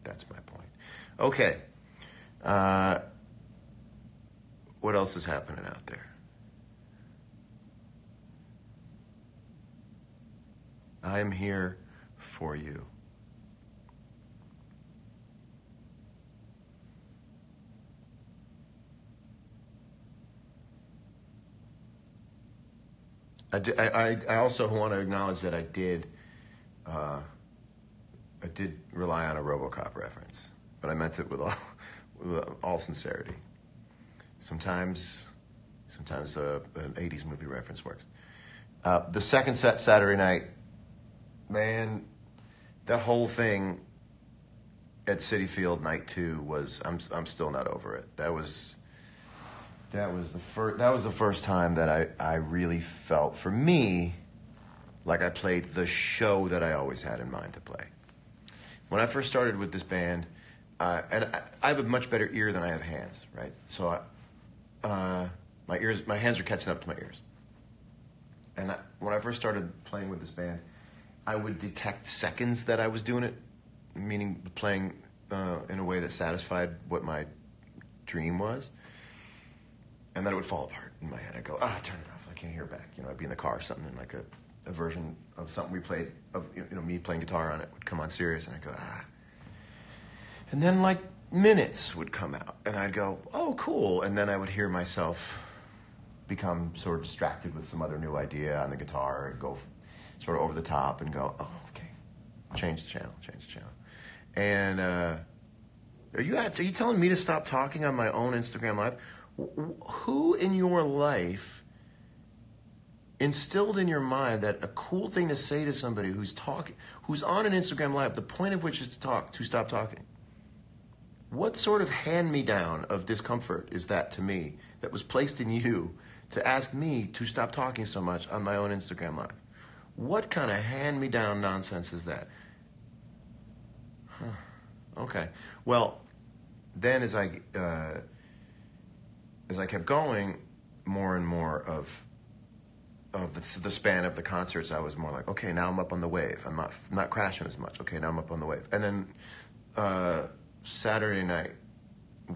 That's my point. Okay. What else is happening out there? I am here for you. I also want to acknowledge that I did rely on a RoboCop reference, but I meant it with all sincerity. Sometimes an 80s movie reference works. The second set Saturday night, man, that whole thing at Citi Field night 2 was, I'm still not over it. That was the first time that I really felt, for me, like I played the show that I always had in mind to play. When I first started with this band, and I have a much better ear than I have hands, right? So my hands are catching up to my ears. And when I first started playing with this band, I would detect seconds that I was doing it, meaning playing in a way that satisfied what my dream was. And then it would fall apart in my head. I'd go, turn it off. I can't hear it back. I'd be in the car or something, and like a version of something we played, of me playing guitar on it would come on serious, and I'd go, And then like minutes would come out, and I'd go, oh, cool. And then I would hear myself become sort of distracted with some other new idea on the guitar and go sort of over the top and go, oh, okay, change the channel. And are you telling me to stop talking on my own Instagram Live? Who in your life instilled in your mind that a cool thing to say to somebody who's on an Instagram Live, the point of which is to stop talking? What sort of hand-me-down of discomfort is that to me that was placed in you to ask me to stop talking so much on my own Instagram Live? What kind of hand-me-down nonsense is that? Okay. Well, then as I kept going, more and more of the span of the concerts, I was more like, okay, now I'm up on the wave. I'm not crashing as much. Okay, now I'm up on the wave. And then Saturday night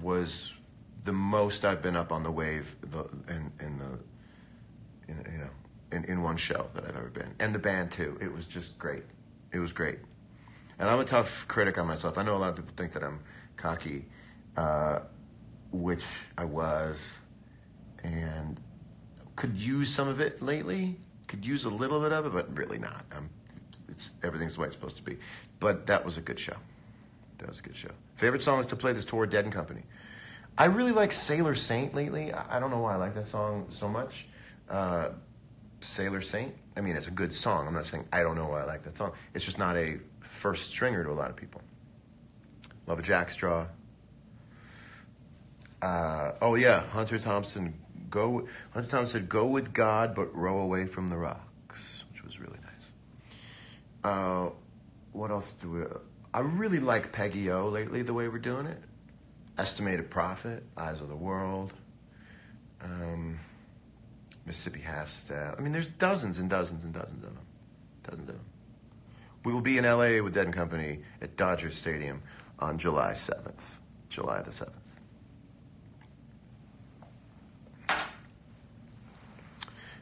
was the most I've been up on the wave in one show that I've ever been. And the band too. It was just great. It was great. And I'm a tough critic on myself. I know a lot of people think that I'm cocky, which I was, and could use some of it lately. Could use a little bit of it, but really not. Everything's the way it's supposed to be. But that was a good show. Favorite songs to play this tour, Dead & Company. I really like Sailor Saint lately. I don't know why I like that song so much. Sailor Saint, I mean, it's a good song. I'm not saying I don't know why I like that song. It's just not a first stringer to a lot of people. Love a jackstraw. Hunter Thompson said, go with God, but row away from the rocks, which was really nice. What else I really like Peggy O lately, the way we're doing it. Estimated Prophet, Eyes of the World, Mississippi Half Step. I mean, there's dozens and dozens and dozens of them. We will be in LA with Dead & Company at Dodger Stadium on July the 7th.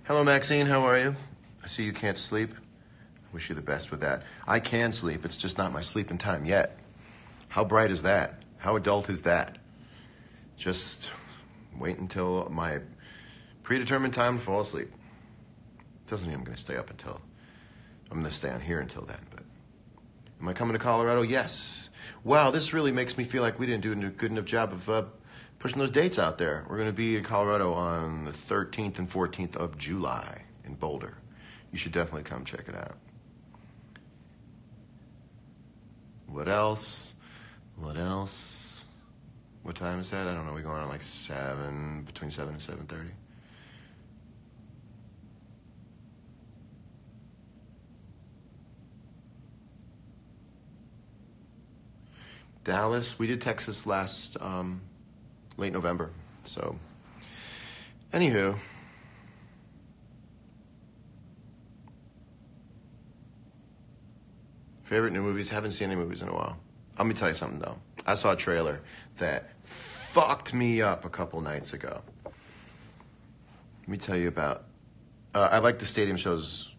Hello, Maxine. How are you? I see you can't sleep. I wish you the best with that. I can sleep. It's just not my sleeping time yet. How bright is that? How adult is that? Just wait until my predetermined time to fall asleep. Doesn't mean I'm going to stay on here until then. But am I coming to Colorado? Yes. Wow, this really makes me feel like we didn't do a good enough job of pushing those dates out there. We're going to be in Colorado on the 13th and 14th of July in Boulder. You should definitely come check it out. What else? What time is that? I don't know. We're going on like between 7 and 7:30. Dallas. We did Texas last late November. So, anywho. Favorite new movies? Haven't seen any movies in a while. Let me tell you something, though. I saw a trailer that fucked me up a couple nights ago. Let me tell you about... I like the stadium shows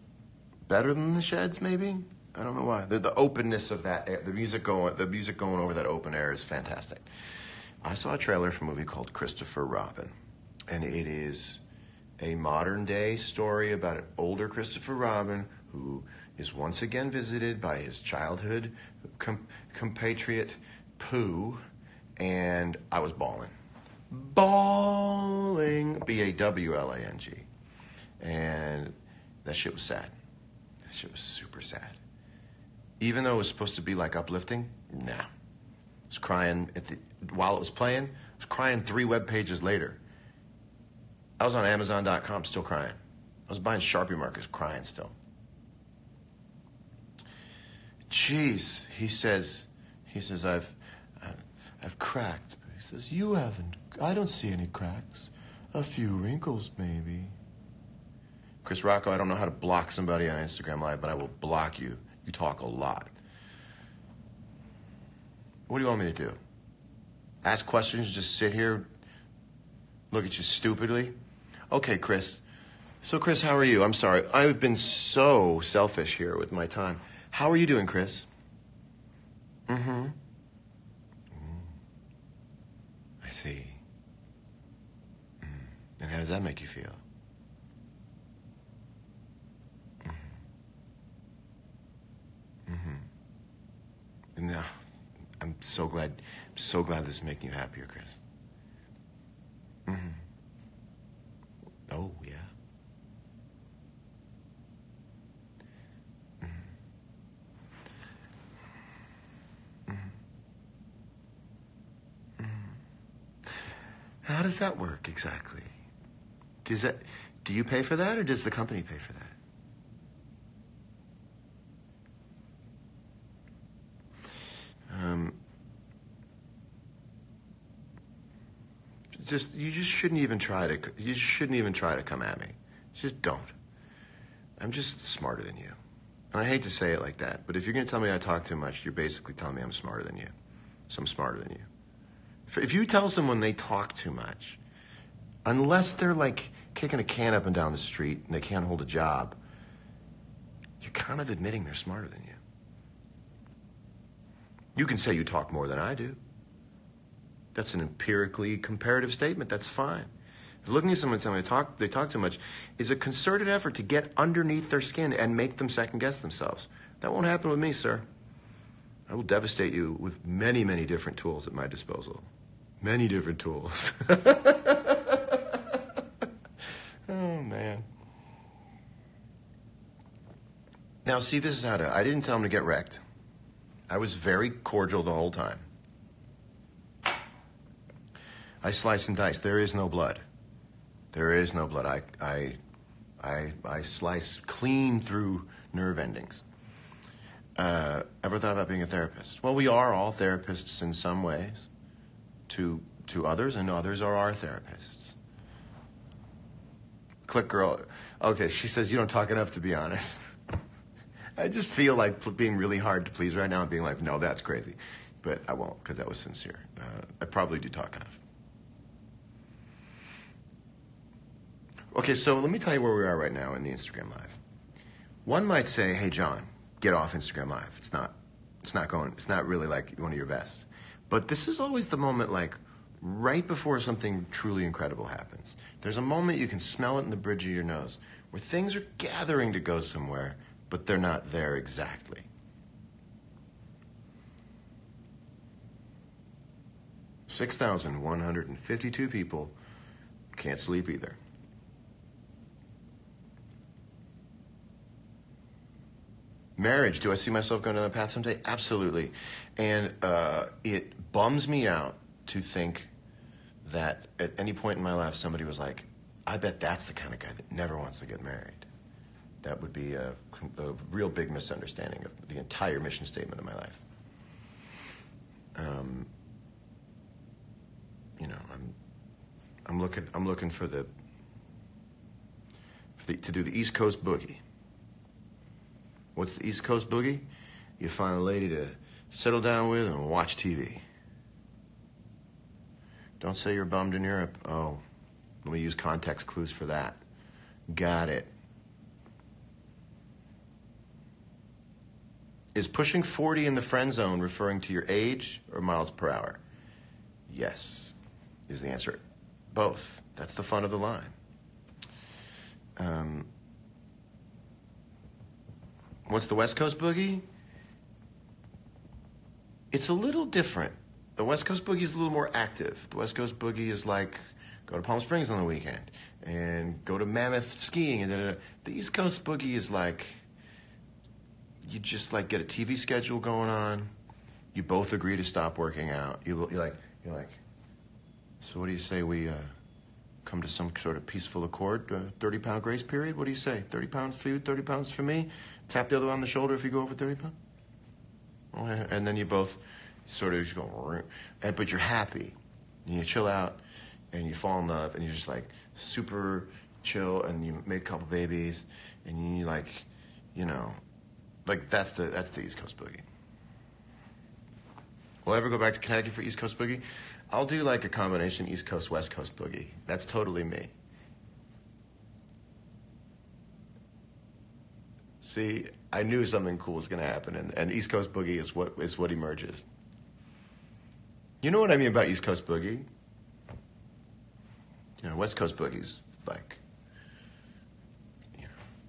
better than the sheds, maybe? I don't know why. The openness of that air, the music going over that open air is fantastic. I saw a trailer for a movie called Christopher Robin, and it is a modern-day story about an older Christopher Robin who is once again visited by his childhood compatriot Pooh, and I was bawling. Bawling, B-A-W-L-A-N-G. And that shit was sad. That shit was super sad. Even though it was supposed to be like uplifting, nah. I was crying while it was playing. I was crying 3 web pages later. I was on Amazon.com still crying. I was buying Sharpie markers crying still. Jeez, he says, I've cracked. He says, you haven't. I don't see any cracks. A few wrinkles, maybe. Chris Rocco, I don't know how to block somebody on Instagram Live, but I will block you. You talk a lot. What do you want me to do? Ask questions, just sit here, look at you stupidly? Okay, Chris. So, Chris, how are you? I'm sorry. I've been so selfish here with my time. How are you doing, Chris? Mm-hmm. I see. And how does that make you feel? And I'm so glad this is making you happier, Chris. Oh, yeah. How does that work exactly? Do you pay for that, or does the company pay for that? You just shouldn't even try to come at me. Just don't. I'm just smarter than you. And I hate to say it like that, but if you're going to tell me I talk too much, you're basically telling me I'm smarter than you. So I'm smarter than you. If you tell someone they talk too much, unless they're like kicking a can up and down the street and they can't hold a job, you're kind of admitting they're smarter than you. You can say you talk more than I do. That's an empirically comparative statement. That's fine. Looking at someone and telling them they talk too much is a concerted effort to get underneath their skin and make them second-guess themselves. That won't happen with me, sir. I will devastate you with many, many different tools at my disposal. Many different tools. Oh, man. Now, see, this is how I didn't tell him to get wrecked. I was very cordial the whole time. I slice and dice. There is no blood. There is no blood. I slice clean through nerve endings. Ever thought about being a therapist? Well, we are all therapists in some ways to others, and others are our therapists. Click girl. Okay, she says you don't talk enough, to be honest. I just feel like being really hard to please right now and being like, no, that's crazy. But I won't, because that was sincere. I probably do talk enough. Okay, so let me tell you where we are right now in the Instagram Live. One might say, hey, John, get off Instagram Live. It's not really like one of your best. But this is always the moment, like, right before something truly incredible happens. There's a moment you can smell it in the bridge of your nose, where things are gathering to go somewhere, but they're not there exactly. $6,152 people can't sleep either. Marriage, do I see myself going down that path someday? Absolutely. And it bums me out to think that at any point in my life somebody was like, I bet that's the kind of guy that never wants to get married. That would be a real big misunderstanding of the entire mission statement of my life. I'm looking to do the East Coast Boogie. What's the East Coast Boogie? You find a lady to settle down with and watch TV. Don't say you're bummed in Europe. Oh, let me use context clues for that. Got it. Is pushing 40 in the friend zone referring to your age or miles per hour? Yes, is the answer. Both. That's the fun of the line. What's the West Coast Boogie? It's a little different. The West Coast Boogie is a little more active. The West Coast Boogie is like go to Palm Springs on the weekend and go to Mammoth skiing. And the East Coast Boogie is like you just like get a TV schedule going on. You both agree to stop working out. You're like, so what do you say we come to some sort of peaceful accord? 30-pound grace period? What do you say? 30 pounds for you, 30 pounds for me? Tap the other on the shoulder if you go over 30 pounds? And then you both sort of just go, but you're happy. And you chill out and you fall in love and you're just like super chill and you make a couple babies and you like, like that's the East Coast Boogie. Will I ever go back to Connecticut for East Coast Boogie? I'll do like a combination East Coast, West Coast Boogie. That's totally me. See, I knew something cool was going to happen, and East Coast Boogie is what emerges. You know what I mean about East Coast Boogie? West Coast Boogie's like,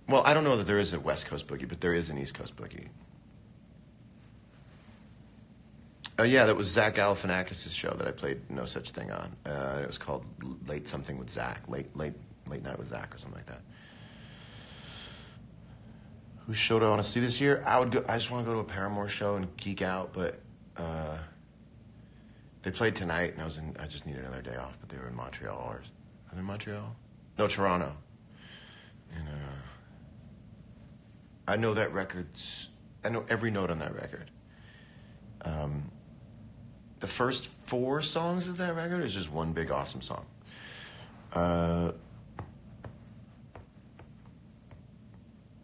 well, I don't know that there is a West Coast Boogie, but there is an East Coast Boogie. Yeah, that was Zach Galifianakis' show that I played No Such Thing on. It was called Late Something with Zach, Late Night with Zach or something like that. Whose show do I want to see this year? I just want to go to a Paramore show and geek out, but they played tonight, and I just needed another day off. But they were in Montreal. Are they in Montreal? No, Toronto. And I know that record's. I know every note on that record. The first 4 songs of that record is just one big awesome song.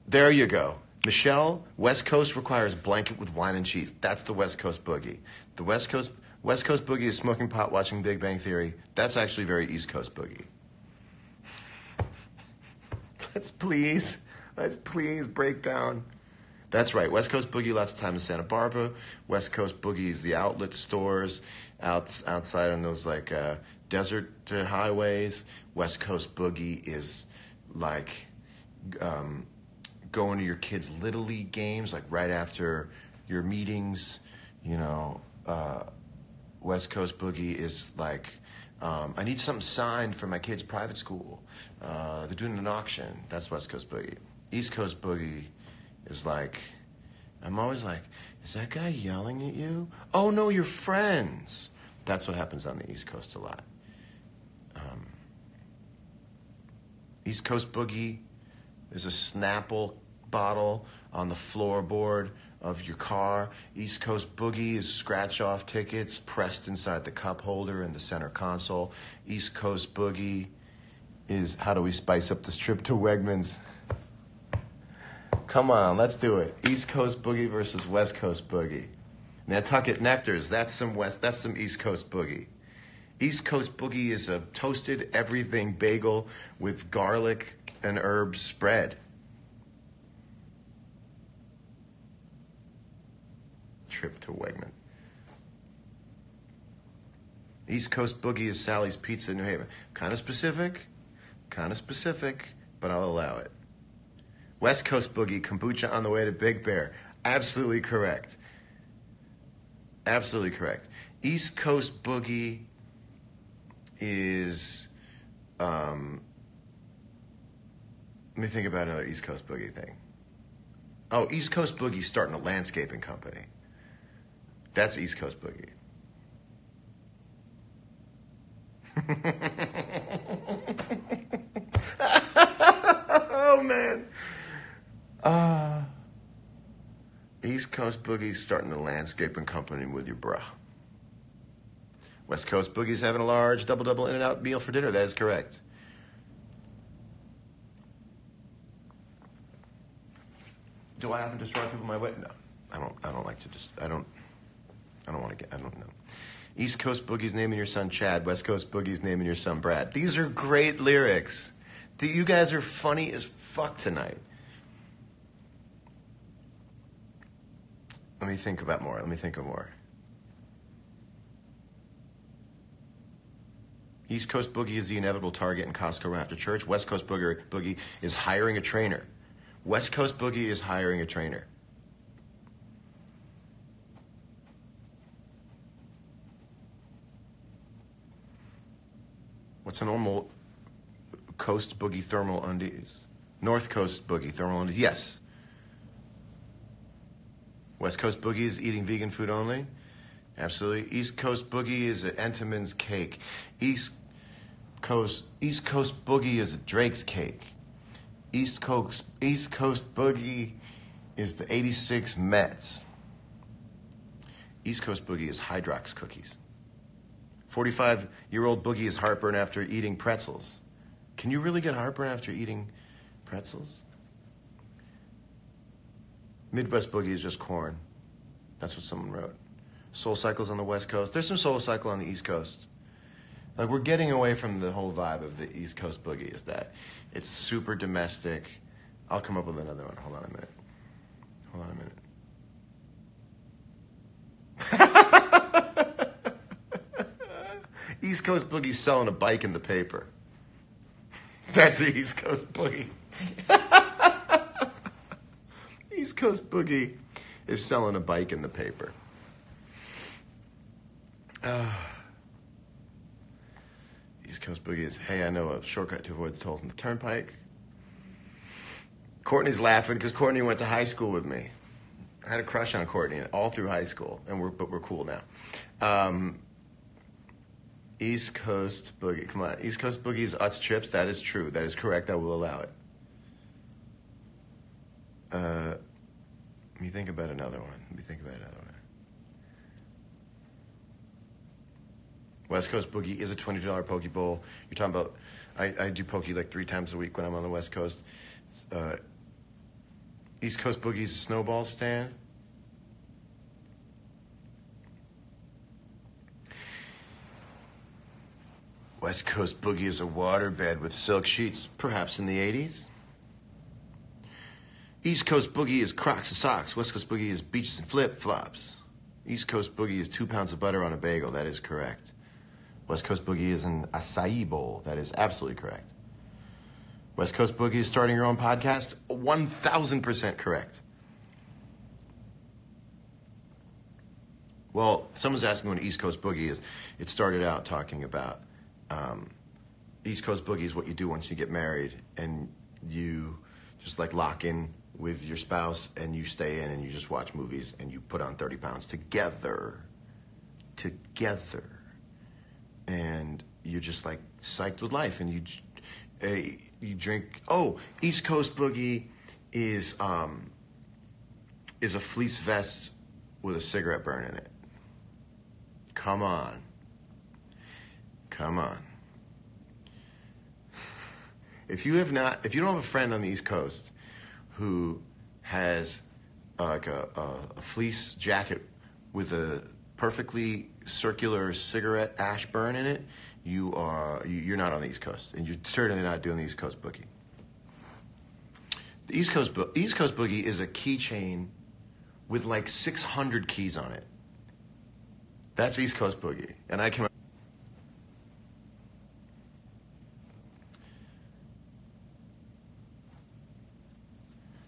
There you go. Michelle, West Coast requires blanket with wine and cheese. That's the West Coast Boogie. The West Coast Boogie is smoking pot, watching Big Bang Theory. That's actually very East Coast Boogie. Let's please break down. That's right. West Coast Boogie, lots of time in Santa Barbara. West Coast Boogie is the outlet stores outside on those like desert highways. West Coast Boogie is like going to your kids' Little League games, like right after your meetings. West Coast Boogie is like, I need something signed for my kid's private school. They're doing an auction. That's West Coast Boogie. East Coast Boogie is like, I'm always like, is that guy yelling at you? Oh, no, you're friends. That's what happens on the East Coast a lot. East Coast Boogie is a Snapple bottle on the floorboard of your car. East Coast Boogie is scratch-off tickets pressed inside the cup holder in the center console. East Coast Boogie is how do we spice up this trip to Wegmans? Come on, let's do it. East Coast Boogie versus West Coast Boogie. Nantucket Nectars, that's some East Coast Boogie. East Coast Boogie is a toasted everything bagel with garlic and herbs spread. Trip to Wegmans. East Coast Boogie is Sally's Pizza in New Haven. Kind of specific, but I'll allow it. West Coast Boogie, kombucha on the way to Big Bear. Absolutely correct. East Coast Boogie is, let me think about another East Coast Boogie thing. Oh, East Coast Boogie starting a landscaping company. That's East Coast Boogie. Oh, man. East Coast Boogie's starting a landscaping company with your bruh. West Coast Boogie's having a large double In-N-Out meal for dinner. That is correct. Do I often destroy people my way? No, I don't like to just. I don't. I don't know. East Coast Boogie's naming your son Chad. West Coast Boogie's naming your son Brad. These are great lyrics. You guys are funny as fuck tonight. Let me think of more. East Coast Boogie is the inevitable target in Costco after church. West Coast Boogie is hiring a trainer. West Coast Boogie is hiring a trainer. What's a normal Coast Boogie thermal undies? North Coast Boogie thermal undies. Yes. West Coast Boogie is eating vegan food only. Absolutely. East Coast Boogie is an Entenmann's cake. East Coast Boogie is a Drake's cake. East Coast Boogie is the 86 Mets. East Coast Boogie is Hydrox cookies. 45-year-old Boogie is heartburn after eating pretzels. Can you really get heartburn after eating pretzels? Midwest Boogie is just corn. That's what someone wrote. Soul Cycle's on the West Coast. There's some Soul Cycle on the East Coast. Like, we're getting away from the whole vibe of the East Coast Boogie, is that it's super domestic. I'll come up with another one. Hold on a minute. East Coast Boogie's selling a bike in the paper. That's the East Coast Boogie. East Coast Boogie is selling a bike in the paper. East Coast Boogie is, hey, I know a shortcut to avoid the tolls on the turnpike. Courtney's laughing because Courtney went to high school with me. I had a crush on Courtney all through high school, but we're cool now. East Coast Boogie, come on. East Coast Boogie is Utz chips. That is true. That is correct. I will allow it. Let me think about another one. West Coast Boogie is a $20 Poke Bowl. You're talking about, I do Poke like 3 times a week when I'm on the West Coast. East Coast Boogie is a snowball stand. West Coast Boogie is a waterbed with silk sheets, perhaps in the 80s. East Coast Boogie is Crocs and socks. West Coast Boogie is beaches and flip-flops. East Coast Boogie is 2 pounds of butter on a bagel. That is correct. West Coast Boogie is an acai bowl. That is absolutely correct. West Coast Boogie is starting your own podcast. 1,000% correct. Well, someone's asking what East Coast Boogie is. It started out talking about East Coast Boogie is what you do once you get married and you just like lock in with your spouse and you stay in and you just watch movies and you put on 30 pounds together. And you're just like psyched with life and you drink. Oh, East Coast Boogie is a fleece vest with a cigarette burn in it. Come on. If you don't have a friend on the East Coast who has like a fleece jacket with a perfectly circular cigarette ash burn in it, you're not on the East Coast, and you're certainly not doing the East Coast Boogie. The East Coast Boogie is a keychain with like 600 keys on it. That's East Coast Boogie, and I came up.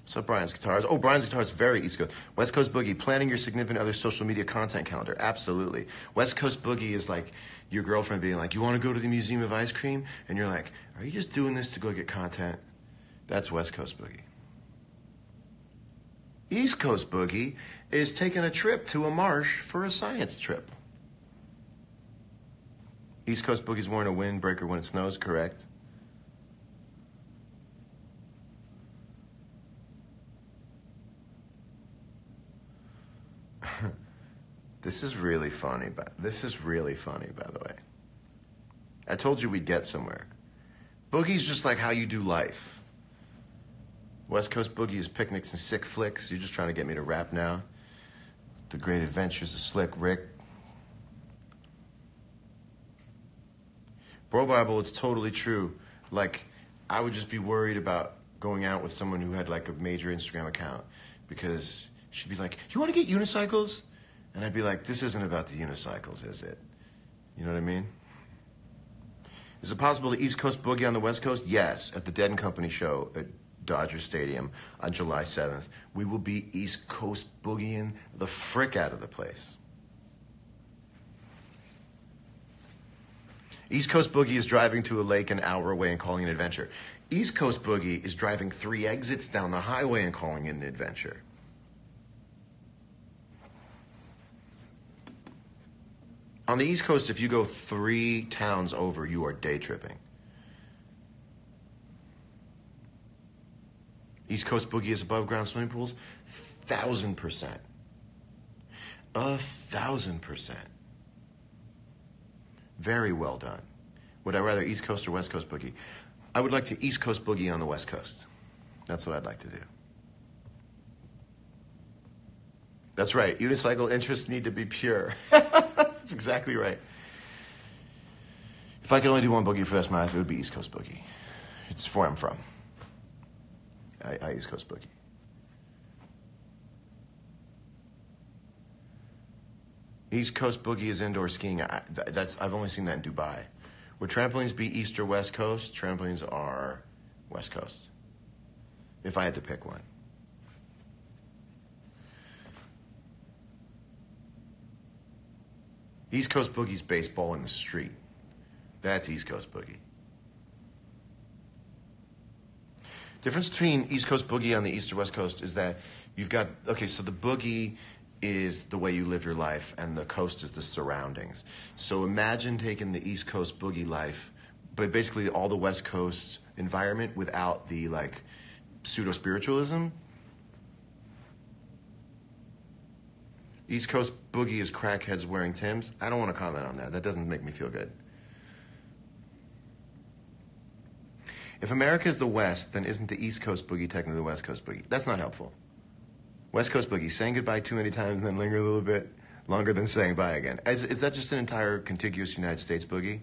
What's up, Brian's Guitars? Oh, Brian's Guitars, very East Coast. West Coast Boogie, planning your significant other social media content calendar. Absolutely. West Coast Boogie is like your girlfriend being like, you want to go to the Museum of Ice Cream? And you're like, are you just doing this to go get content? That's West Coast Boogie. East Coast Boogie is taking a trip to a marsh for a science trip. East Coast Boogie's wearing a windbreaker when it snows, correct? This is really funny, by the way. I told you we'd get somewhere. Boogie's just like how you do life. West Coast Boogie is picnics and sick flicks. You're just trying to get me to rap now. The Great Adventures of Slick Rick. Bro Bible, it's totally true. Like, I would just be worried about going out with someone who had like a major Instagram account because she'd be like, "You want to get unicycles?" And I'd be like, "This isn't about the unicycles, is it?" You know what I mean? Is it possible to East Coast boogie on the West Coast? Yes, at the Dead and Company show at Dodger Stadium on July 7th. We will be East Coast boogieing the frick out of the place. East Coast boogie is driving to a lake an hour away and calling it an adventure. East Coast boogie is driving 3 exits down the highway and calling it an adventure. On the East Coast, if you go 3 towns over, you are day tripping. East Coast boogie is above ground swimming pools? 1,000%. 1,000%. Very well done. Would I rather East Coast or West Coast boogie? I would like to East Coast boogie on the West Coast. That's what I'd like to do. That's right. Unicycle interests need to be pure. That's exactly right. If I could only do one boogie for this month, it would be East Coast boogie. It's where I'm from. I East Coast boogie. East Coast boogie is indoor skiing. I've only seen that in Dubai. Would trampolines be East or West Coast? Trampolines are West Coast. If I had to pick one. East Coast boogie's baseball in the street. That's East Coast boogie. Difference between East Coast boogie on the East or West Coast is that you've got, okay, so the boogie is the way you live your life and the coast is the surroundings. So imagine taking the East Coast boogie life, but basically all the West Coast environment without the like pseudo-spiritualism. East Coast boogie is crackheads wearing Timbs. I don't want to comment on that. That doesn't make me feel good. If America is the West, then isn't the East Coast boogie technically the West Coast boogie? That's not helpful. West Coast boogie, saying goodbye too many times and then linger a little bit longer than saying bye again. Is that just an entire contiguous United States boogie?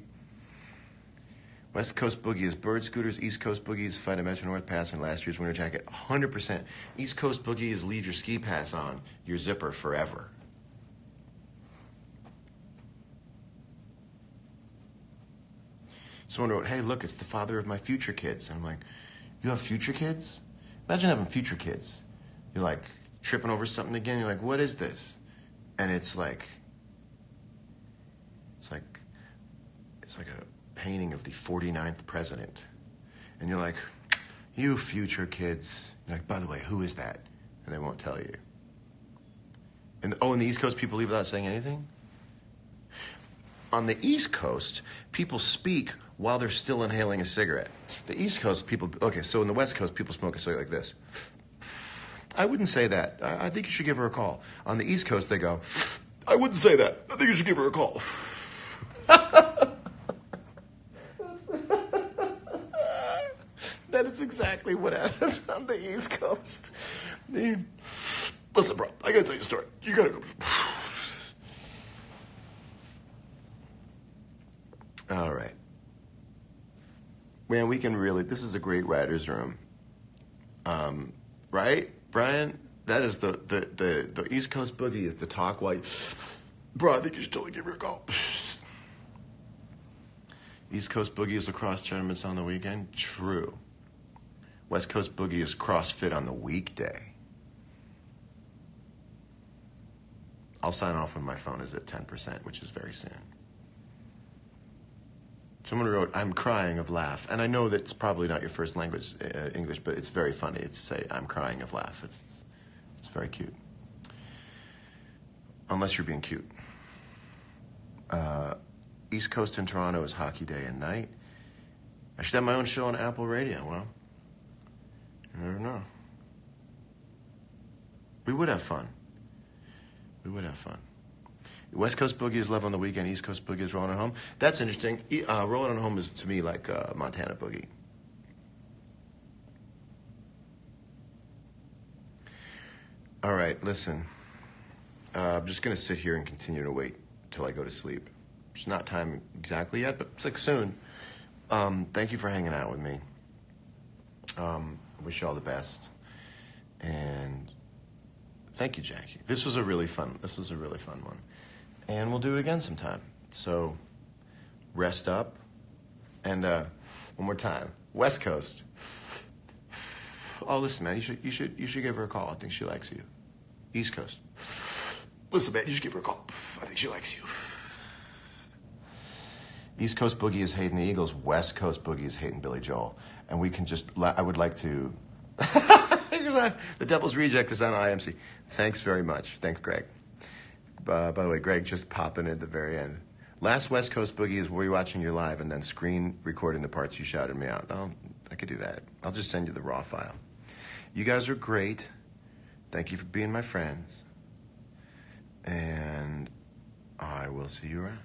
West Coast boogie is bird scooters. East Coast boogie is find a Metro North Pass and last year's winter jacket. 100%. East Coast boogie is leave your ski pass on your zipper forever. Someone wrote, "Hey, look, it's the father of my future kids." And I'm like, "You have future kids? Imagine having future kids. You're like tripping over something again. You're like, what is this?" And it's like a painting of the 49th president. And you're like, "You future kids." You're like, "By the way, who is that?" And they won't tell you. And in the East Coast, people leave without saying anything? On the East Coast, people speak while they're still inhaling a cigarette. The East Coast people, okay, so in the West Coast, people smoke a cigarette like this. I wouldn't say that. I think you should give her a call. On the East Coast, they go, "I wouldn't say that. I think you should give her a call." That is exactly what happens on the East Coast. Listen, bro, I gotta tell you a story. You gotta go. All right. Man, we can really, this is a great writer's room. Right, Brian? That is the East Coast boogie is the talk white. Bro, I think you should totally give her a call. East Coast boogie is lacrosse tournaments on the weekend. True. West Coast boogie is CrossFit on the weekday. I'll sign off when my phone is at 10%, which is very soon. Someone wrote, "I'm crying of laugh." And I know that's probably not your first language, English, but it's very funny to say, "I'm crying of laugh." It's very cute. Unless you're being cute. East Coast in Toronto is hockey day and night. I should have my own show on Apple Radio. Well, you never know. We would have fun. We would have fun. West Coast boogie is love on the weekend. East Coast boogie is rolling at home. That's interesting. Rolling at home is, to me, like Montana boogie. All right, listen. I'm just going to sit here and continue to wait till I go to sleep. It's not time exactly yet, but it's like soon. Thank you for hanging out with me. Wish you all the best. And thank you, Jackie. This was a really fun one. And we'll do it again sometime. So rest up. And one more time. West Coast. Oh, listen, man, you should give her a call. I think she likes you. East Coast. Listen, man, you should give her a call. I think she likes you. East Coast Boogie is hating the Eagles. West Coast Boogie is hating Billy Joel. And we can just, I would like to, the Devil's Reject is on IMC. Thanks very much. Thanks, Greg. By the way, Greg just popping at the very end. Last West Coast Boogie is rewatching you live and then screen recording the parts you shouted me out. Oh, I could do that. I'll just send you the raw file. You guys are great. Thank you for being my friends. And I will see you around.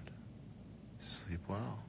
Sleep well.